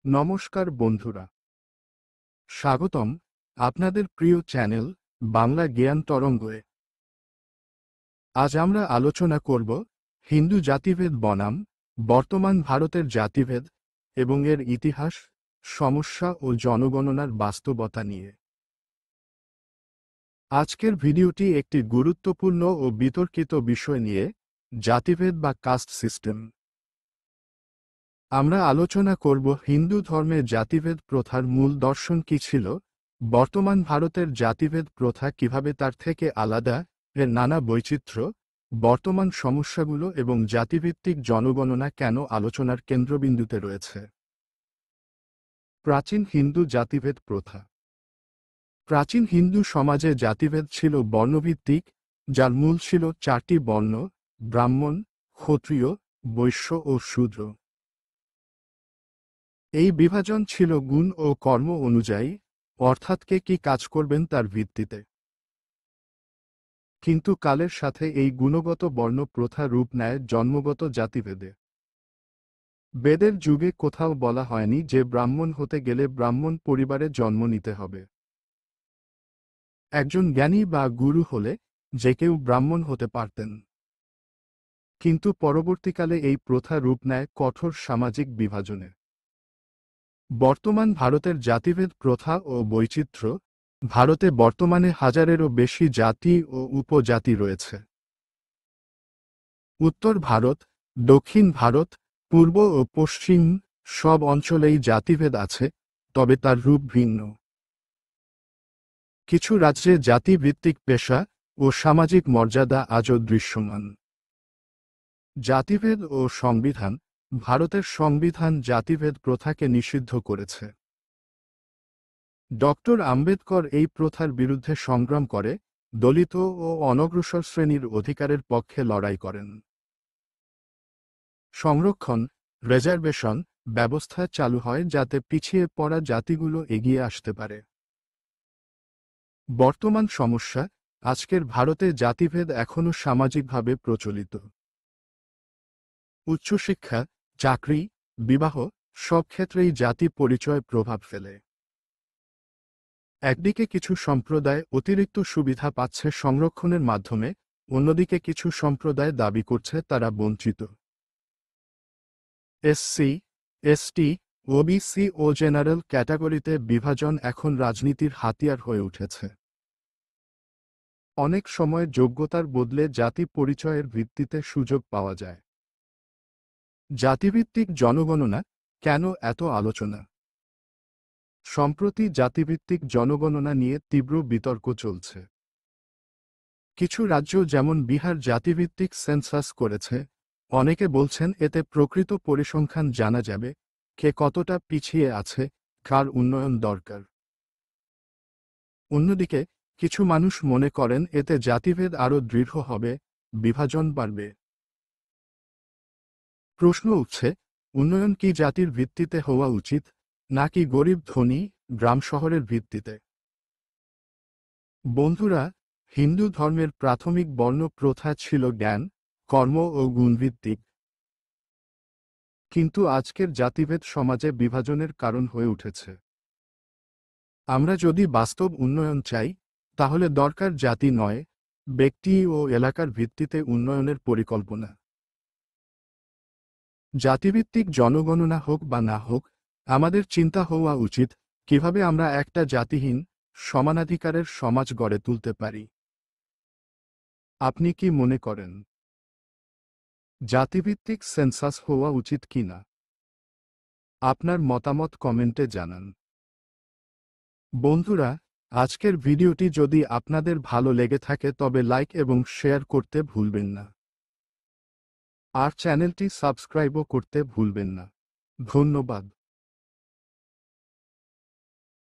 নমস্কার বন্ধুরা, স্বাগতম আপনাদের প্রিয় চ্যানেল বাংলা জ্ঞান তরঙ্গে। আজ আমরা আলোচনা করব হিন্দু জাতিভেদ বনাম বর্তমান ভারতের জাতিভেদ এবং এর ইতিহাস, সমস্যা ও জনগণনার বাস্তবতা নিয়ে। আজকের ভিডিওটি একটি গুরুত্বপূর্ণ ও বিতর্কিত বিষয় নিয়ে, জাতিভেদ বা কাস্ট সিস্টেম। আমরা আলোচনা করব হিন্দু ধর্মে জাতিভেদ প্রথার মূল দর্শন কী ছিল, বর্তমান ভারতের জাতিভেদ প্রথা কিভাবে তার থেকে আলাদা, এর নানা বৈচিত্র্য, বর্তমান সমস্যাগুলো এবং জাতিভিত্তিক জনগণনা কেন আলোচনার কেন্দ্রবিন্দুতে রয়েছে। প্রাচীন হিন্দু জাতিভেদ প্রথা। প্রাচীন হিন্দু সমাজে জাতিভেদ ছিল বর্ণভিত্তিক, যার মূল ছিল চারটি বর্ণ: ব্রাহ্মণ, ক্ষত্রিয়, বৈশ্য ও শূদ্র। এই বিভাজন ছিল গুণ ও কর্ম অনুযায়ী, অর্থাৎ কে কি কাজ করবেন তার ভিত্তিতে। কিন্তু কালের সাথে এই গুণগত বর্ণ প্রথা রূপ নেয় জন্মগত জাতিভেদে। বেদের যুগে কোথাও বলা হয়নি যে ব্রাহ্মণ হতে গেলে ব্রাহ্মণ পরিবারে জন্ম নিতে হবে। একজন জ্ঞানী বা গুরু হলে যে কেউ ব্রাহ্মণ হতে পারতেন। কিন্তু পরবর্তীকালে এই প্রথা রূপ নেয় কঠোর সামাজিক বিভাজনে। বর্তমান ভারতের জাতিভেদ প্রথা ও বৈচিত্র্য। ভারতে বর্তমানে হাজারেরও বেশি জাতি ও উপজাতি রয়েছে। উত্তর ভারত, দক্ষিণ ভারত, পূর্ব ও পশ্চিম সব অঞ্চলেই জাতিভেদ আছে, তবে তার রূপ ভিন্ন। কিছু রাজ্যে জাতিভিত্তিক পেশা ও সামাজিক মর্যাদা আজও দৃশ্যমান। জাতিভেদ ও সংবিধান। ভারতের সংবিধান জাতিভেদ প্রথাকে নিষিদ্ধ করেছে। ডক্টর আম্বেদকর এই প্রথার বিরুদ্ধে সংগ্রাম করে দলিত ও অনগ্রসর শ্রেণীর অধিকারের পক্ষে লড়াই করেন। সংরক্ষণ, রিজার্ভেশন ব্যবস্থা চালু হয় যাতে পিছিয়ে পড়া জাতিগুলো এগিয়ে আসতে পারে। বর্তমান সমস্যা। আজকের ভারতে জাতিভেদ এখনও সামাজিকভাবে প্রচলিত। উচ্চশিক্ষা, চাকরি, বিবাহ সব ক্ষেত্রেই জাতি পরিচয় প্রভাব ফেলে। একদিকে কিছু সম্প্রদায় অতিরিক্ত সুবিধা পাচ্ছে সংরক্ষণের মাধ্যমে, অন্যদিকে কিছু সম্প্রদায় দাবি করছে তারা বঞ্চিত। এসসি, এসটি, ওবিসি ও জেনারেল ক্যাটাগরিতে বিভাজন এখন রাজনীতির হাতিয়ার হয়ে উঠেছে। অনেক সময় যোগ্যতার বদলে জাতি পরিচয়ের ভিত্তিতে সুযোগ পাওয়া যায়। জাতিভিত্তিক জনগণনা কেন এত আলোচনা? সম্প্রতি জাতিভিত্তিক জনগণনা নিয়ে তীব্র বিতর্ক চলছে। কিছু রাজ্য যেমন বিহার জাতিভিত্তিক সেন্সাস করেছে। অনেকে বলছেন এতে প্রকৃত পরিসংখ্যান জানা যাবে, কে কতটা পিছিয়ে আছে, কার উন্নয়ন দরকার। অন্যদিকে কিছু মানুষ মনে করেন এতে জাতিভেদ আরও দৃঢ় হবে, বিভাজন বাড়বে। প্রশ্ন উঠছে, উন্নয়ন কি জাতির ভিত্তিতে হওয়া উচিত, নাকি গরিব ধনী, গ্রাম শহরের ভিত্তিতে? বন্ধুরা, হিন্দু ধর্মের প্রাথমিক বর্ণ প্রথা ছিল জ্ঞান, কর্ম ও গুণভিত্তিক। কিন্তু আজকের জাতিভেদ সমাজে বিভাজনের কারণ হয়ে উঠেছে। আমরা যদি বাস্তব উন্নয়ন চাই, তাহলে দরকার জাতি নয়, ব্যক্তি ও এলাকার ভিত্তিতে উন্নয়নের পরিকল্পনা। জাতিভিত্তিক জনগণনা হোক বা না হোক, আমাদের চিন্তা হওয়া উচিত কিভাবে আমরা একটা জাতিহীন, সমানাধিকারের সমাজ গড়ে তুলতে পারি। আপনি কি মনে করেন জাতিভিত্তিক সেন্সাস হওয়া উচিত কিনা? আপনার মতামত কমেন্টে জানান। বন্ধুরা, আজকের ভিডিওটি যদি আপনাদের ভালো লেগে থাকে তবে লাইক এবং শেয়ার করতে ভুলবেন না। আর চ্যানেলটি সাবস্ক্রাইবও করতে ভুলবেন না। ধন্যবাদ।